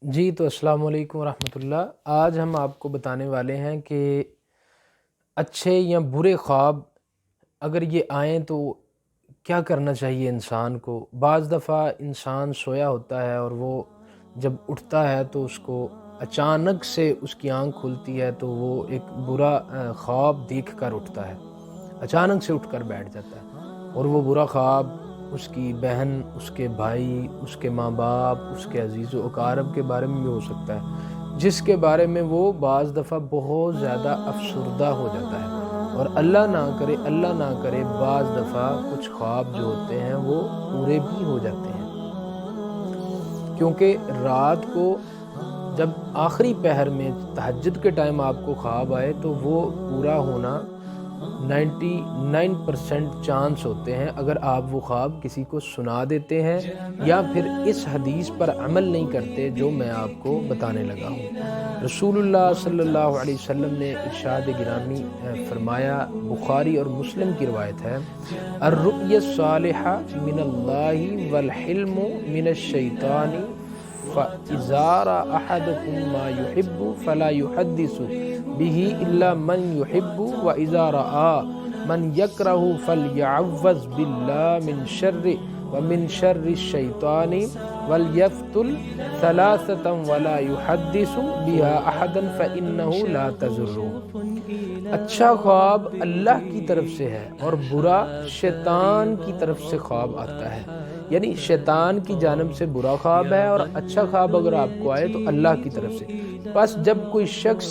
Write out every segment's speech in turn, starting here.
جی تو السلام علیکم ورحمۃ اللہ۔ آج ہم آپ کو بتانے والے ہیں کہ اچھے یا برے خواب اگر یہ آئیں تو کیا کرنا چاہیے انسان کو۔ بعض دفعہ انسان سویا ہوتا ہے اور وہ جب اٹھتا ہے تو اس کو اچانک سے اس کی آنکھ کھلتی ہے تو وہ ایک برا خواب دیکھ کر اٹھتا ہے، اچانک سے اٹھ کر بیٹھ جاتا ہے، اور وہ برا خواب اس کی بہن، اس کے بھائی، اس کے ماں باپ، اس کے عزیز و اقارب کے بارے میں بھی ہو سکتا ہے، جس کے بارے میں وہ بعض دفعہ بہت زیادہ افسردہ ہو جاتا ہے۔ اور اللہ نہ کرے بعض دفعہ کچھ خواب جو ہوتے ہیں وہ پورے بھی ہو جاتے ہیں، کیونکہ رات کو جب آخری پہر میں تہجد کے ٹائم آپ کو خواب آئے تو وہ پورا ہونا 99% چانس ہوتے ہیں اگر آپ وہ خواب کسی کو سنا دیتے ہیں یا پھر اس حدیث پر عمل نہیں کرتے جو میں آپ کو بتانے لگا ہوں۔ رسول اللہ صلی اللہ علیہ وسلم نے ارشاد گرامی فرمایا، بخاری اور مسلم کی روایت ہے، الرؤیا الصالحہ من اللہ والحلم من الشیطان فَإِذَا رَأَى أَحَدُكُم مَّا يُحِبُّ فَلَا يُحَدِّثُ بِهِ إِلَّا مَن يُحِبُّ وَإِذَا رَأَى مَن يَكْرَهُ فَلْيَعْوَذْ بِاللَّهِ مِن شَرِّ وَمِن شَرِّ الشَّيْطَانِ وَلْيَفْتُلْ ثَلَاثَةً وَلَا يُحَدِّثُ بِهَا أَحَدًا فَإِنَّهُ لَا تَضُرُّهُ۔ اچھا خواب اللہ کی طرف سے ہے اور برا شیطان کی طرف سے خواب آتا ہے، یعنی شیطان کی جانب سے برا خواب ہے، اور اچھا خواب اگر آپ کو آئے تو اللہ کی طرف سے۔ بس جب کوئی شخص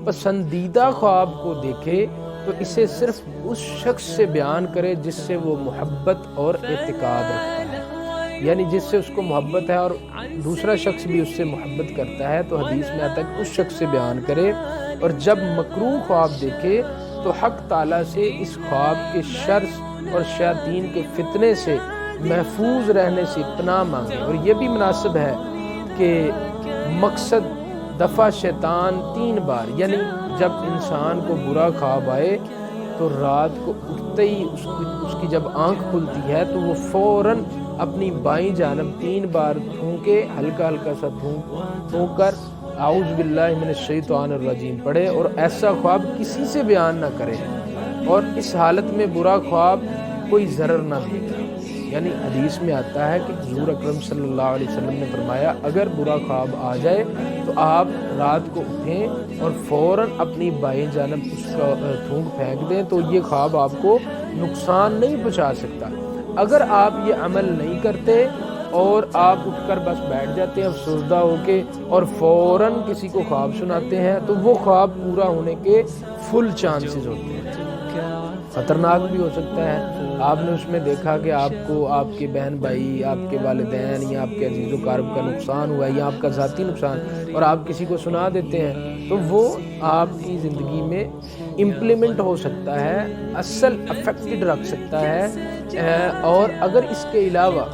پسندیدہ خواب کو دیکھے تو اسے صرف اس شخص سے بیان کرے جس سے وہ محبت اور اعتقاد رکھتا ہے، یعنی جس سے اس کو محبت ہے اور دوسرا شخص بھی اس سے محبت کرتا ہے تو حدیث میں آتا ہے کہ اس شخص سے بیان کرے۔ اور جب مکروہ خواب دیکھے تو حق تعالیٰ سے اس خواب کے شر اور شیاطین کے فتنے سے محفوظ رہنے سے پناہ مانگے۔ اور یہ بھی مناسب ہے کہ مقصد دفع شیطان 3 بار، یعنی جب انسان کو برا خواب آئے تو رات کو اٹھتے ہی اس کی جب آنکھ کھلتی ہے تو وہ فوراً اپنی بائیں جانب 3 بار تھونکے، ہلکا ہلکا سا تھونک کر اعوذ باللہ من الشیطان الرجیم پڑھے، اور ایسا خواب کسی سے بیان نہ کرے، اور اس حالت میں برا خواب کوئی ضرر نہ دے گا۔ یعنی حدیث میں آتا ہے کہ حضور اکرم صلی اللہ علیہ وسلم نے فرمایا، اگر برا خواب آ جائے تو آپ رات کو اٹھیں اور فوراً اپنی بائیں جانب اس کا تھونک پھینک دیں تو یہ خواب آپ کو نقصان نہیں پہنچا سکتا۔ اگر آپ یہ عمل نہیں کرتے اور آپ اٹھ کر بس بیٹھ جاتے ہیں افسردہ ہو کے اور فوراً کسی کو خواب سناتے ہیں تو وہ خواب پورا ہونے کے فل چانسز ہوتے ہیں، خطرناک بھی ہو سکتا ہے۔ آپ نے اس میں دیکھا کہ آپ کو آپ کے بہن بھائی، آپ کے والدین یا آپ کے عزیز و اقارب کا نقصان ہوا ہے یا آپ کا ذاتی نقصان، اور آپ کسی کو سنا دیتے ہیں تو وہ آپ کی زندگی میں امپلیمنٹ ہو سکتا ہے، اصل افیکٹڈ رکھ سکتا ہے۔ اور اگر اس کے علاوہ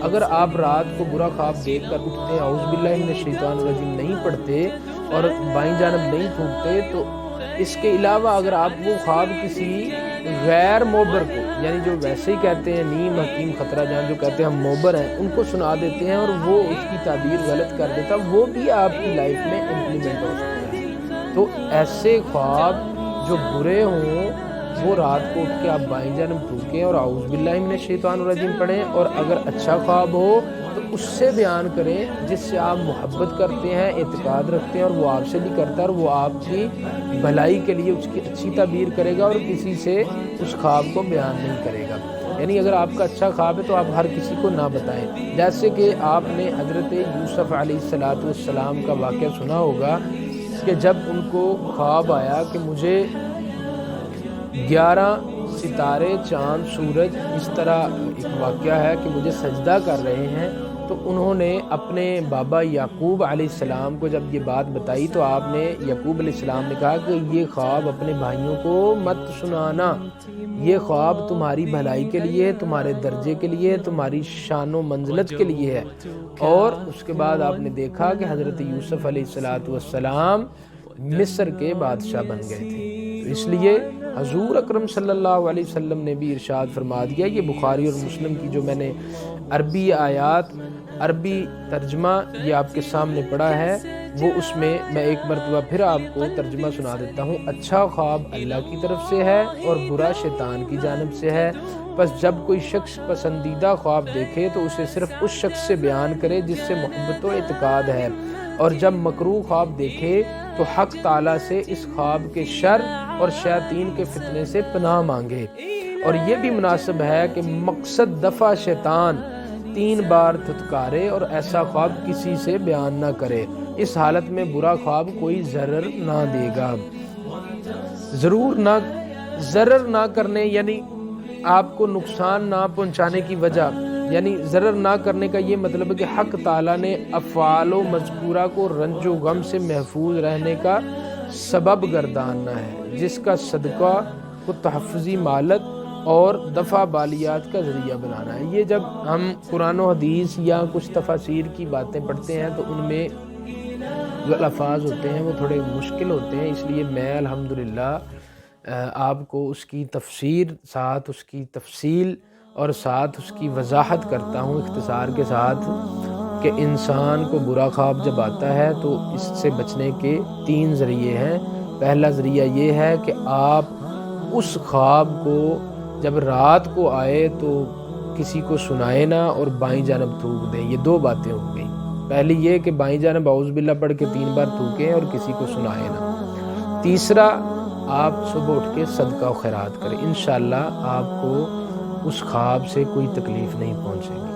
اگر آپ رات کو برا خواب دیکھ کر اٹھتے، اعوذ باللہ من الشیطان الرجیم نہیں پڑھتے اور بائیں جانب نہیں تھونکتے، تو اس کے علاوہ اگر آپ وہ خواب کسی غیر موبر کو، یعنی جو ویسے ہی کہتے ہیں نیم حکیم خطرہ جان، جو کہتے ہیں ہم موبر ہیں، ان کو سنا دیتے ہیں اور وہ اس کی تعبیر غلط کر دیتا، وہ بھی آپ کی لائف میں امپلیمنٹ ہو سکتا ہے۔ تو ایسے خواب جو برے ہوں وہ رات کو اٹھ کے آپ بائیں جانب تھونکیں اور اعوذ باللہ من الشیطان الرجیم پڑھیں، اور اگر اچھا خواب ہو تو اس سے بیان کریں جس سے آپ محبت کرتے ہیں، اعتقاد رکھتے ہیں، اور وہ آپ سے بھی کرتا ہے اور وہ آپ کی بھلائی کے لیے اس کی اچھی تعبیر کرے گا اور کسی سے اس خواب کو بیان نہیں کرے گا۔ یعنی اگر آپ کا اچھا خواب ہے تو آپ ہر کسی کو نہ بتائیں، جیسے کہ آپ نے حضرت یوسف علیہ السلام کا واقعہ سنا ہوگا کہ جب ان کو خواب آیا کہ مجھے 11 ستارے، چاند، سورج، اس طرح ایک واقعہ ہے کہ مجھے سجدہ کر رہے ہیں، تو انہوں نے اپنے بابا یعقوب علیہ السلام کو جب یہ بات بتائی تو آپ نے یعقوب علیہ السلام نے کہا کہ یہ خواب اپنے بھائیوں کو مت سنانا، یہ خواب تمہاری بھلائی کے لیے، تمہارے درجے کے لیے، تمہاری شان و منزلت کے لیے ہے۔ اور اس کے بعد آپ نے دیکھا کہ حضرت یوسف علیہ السلام مصر کے بادشاہ بن گئے تھے۔ تو اس لیے حضور اکرم صلی اللہ علیہ وسلم نے بھی ارشاد فرما دیا، یہ بخاری اور مسلم کی جو میں نے عربی آیات عربی ترجمہ یہ آپ کے سامنے پڑھا ہے، وہ اس میں ایک مرتبہ پھر آپ کو ترجمہ سنا دیتا ہوں۔ اچھا خواب اللہ کی طرف سے ہے اور برا شیطان کی جانب سے ہے، پس جب کوئی شخص پسندیدہ خواب دیکھے تو اسے صرف اس شخص سے بیان کرے جس سے محبت و اعتقاد ہے، اور جب مکروہ خواب دیکھے تو حق تعالیٰ سے اس خواب کے شر اور شیاطین کے فتنے سے پناہ مانگے۔ اور یہ بھی مناسب ہے کہ مقصد دفع شیطان 3 بار دھتکارے اور ایسا خواب کسی سے بیان نہ کرے، اس حالت میں برا خواب کوئی ضرر نہ دے گا۔ ضرر نہ کرنے یعنی آپ کو نقصان نہ پہنچانے کی وجہ، یعنی ضرر نہ کرنے کا یہ مطلب ہے کہ حق تعالیٰ نے افعال و مذکورہ کو رنج و غم سے محفوظ رہنے کا سبب گرداننا ہے، جس کا صدقہ کو تحفظی مالت اور دفع بالیات کا ذریعہ بنانا ہے۔ یہ جب ہم قرآن و حدیث یا کچھ تفاسیر کی باتیں پڑھتے ہیں تو ان میں جو الفاظ ہوتے ہیں وہ تھوڑے مشکل ہوتے ہیں، اس لیے میں الحمدللہ آپ کو اس کی تفسیر ساتھ اس کی تفصیل اور ساتھ اس کی وضاحت کرتا ہوں اختصار کے ساتھ، کہ انسان کو برا خواب جب آتا ہے تو اس سے بچنے کے 3 ذریعے ہیں۔ پہلا ذریعہ یہ ہے کہ آپ اس خواب کو جب رات کو آئے تو کسی کو سنائے نہ اور بائیں جانب تھوک دیں۔ یہ 2 باتیں ہو گئیں۔ پہلی یہ کہ بائیں جانب اعوذ باللہ پڑھ کے 3 بار تھوکیں اور کسی کو سنائے نہ۔ تیسرا، آپ صبح اٹھ کے صدقہ و خیرات کریں، انشاءاللہ آپ کو اس خواب سے کوئی تکلیف نہیں پہنچے گی۔